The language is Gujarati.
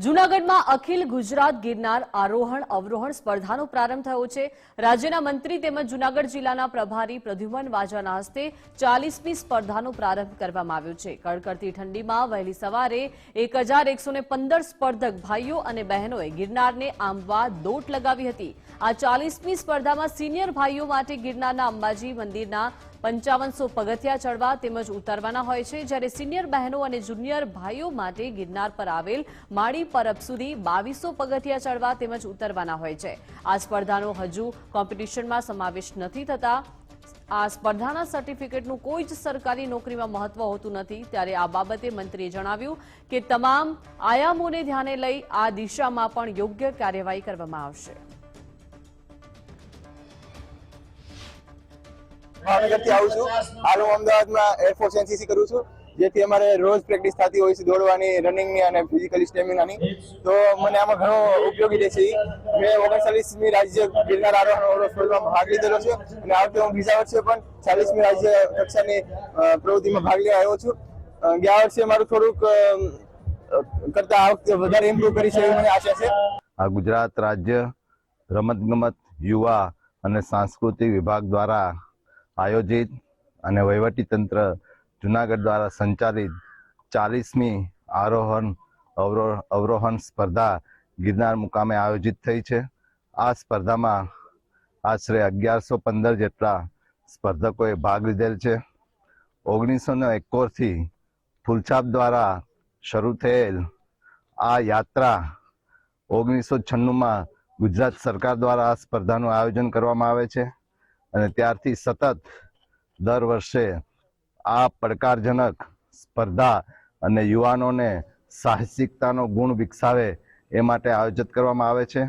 જૂનાગઢમાં અખિલ ગુજરાત ગિરનાર આરોહણ અવરોહણ સ્પર્ધાનો પ્રારંભ થયો છે। રાજ્યના મંત્રી તેમજ જૂનાગઢ જિલ્લાના પ્રભારી પ્રદ્યુમન વાજાના હસ્તે 40મી સ્પર્ધાનો પ્રારંભ કરવામાં આવ્યો છે। કડકડતી ઠંડીમાં વહેલી સવારે 1115 સ્પર્ધક ભાઈઓ અને બહેનોએ ગિરનારને આંબવા દોટ લગાવી હતી। આ 40મી સ્પર્ધામાં સિનિયર ભાઈઓ માટે ગિરનારના અંબાજી મંદિરના 5500 પગથિયા ચડવા તેમજ ઉતારવાના હોય છે, જ્યારે સિનિયર બહેનો અને જુનિયર ભાઈઓ માટે ગિરનાર પર આવેલ માળી પરબ સુધી 2200 પગથિયા ચડવા તેમજ ઉતરવાના હોય છે। આ સ્પર્ધાનો હજુ કોમ્પિટિશનમાં સમાવેશ નથી થતા આ સ્પર્ધાના સર્ટિફિકેટનું કોઈ જ સરકારી નોકરીમાં મહત્વ હોતું નથી, ત્યારે આ બાબતે મંત્રીએ જણાવ્યું કે તમામ આયામોને ધ્યાને લઈ આ દિશામાં પણ યોગ્ય કાર્યવાહી કરવામાં આવશે। ભાવનગરથી આવું છું। હાલ હું અમદાવાદમાં એરફોર્સ એનસીસી કરું છું, જેથી અમારે રોજ પ્રેક્ટિસ થતી હોય છે દોડવાની, રનિંગની અને ફિઝિકલી સ્ટેમિનાની। તો મને આમાં ઘણો ઉપયોગી રહેશે। મેં 39મી રાજ્ય ગિરનાર આરોહણ અવરોહણ સ્પર્ધામાં ભાગ લીધેલો છે અને આ વખતે હું બીજા વર્ષે પણ 40મી રાજ્ય કક્ષાની પ્રવૃત્તિમાં ભાગ લેવા આવ્યો છું। ગયા વર્ષે મારું થોડુંક કરતા આ વખતે વધારે ઇમ્પ્રૂવ કરી છે એવી મને આશા છે। આ ગુજરાત રાજ્ય રમતગમત યુવા અને સાંસ્કૃતિક વિભાગ દ્વારા આયોજિત અને વહીવટી તંત્ર જૂનાગઢ દ્વારા સંચાલિત 40મી આરોહણ અવરોહણ સ્પર્ધા ગિરનાર મુકામે આયોજિત થઈ છે। આ સ્પર્ધામાં આશરે 1115 જેટલા સ્પર્ધકોએ ભાગ લીધેલ છે। 1971થી ફૂલછાપ દ્વારા શરૂ થયેલ આ યાત્રા 1996માં ગુજરાત સરકાર દ્વારા આ સ્પર્ધાનું આયોજન કરવામાં આવે છે અને ત્યારથી સતત દર વર્ષે આ પડકારજનક સ્પર્ધા અને યુવાનોને સાહસિકતાનો ગુણ વિકસાવે એ માટે આયોજિત કરવામાં આવે છે।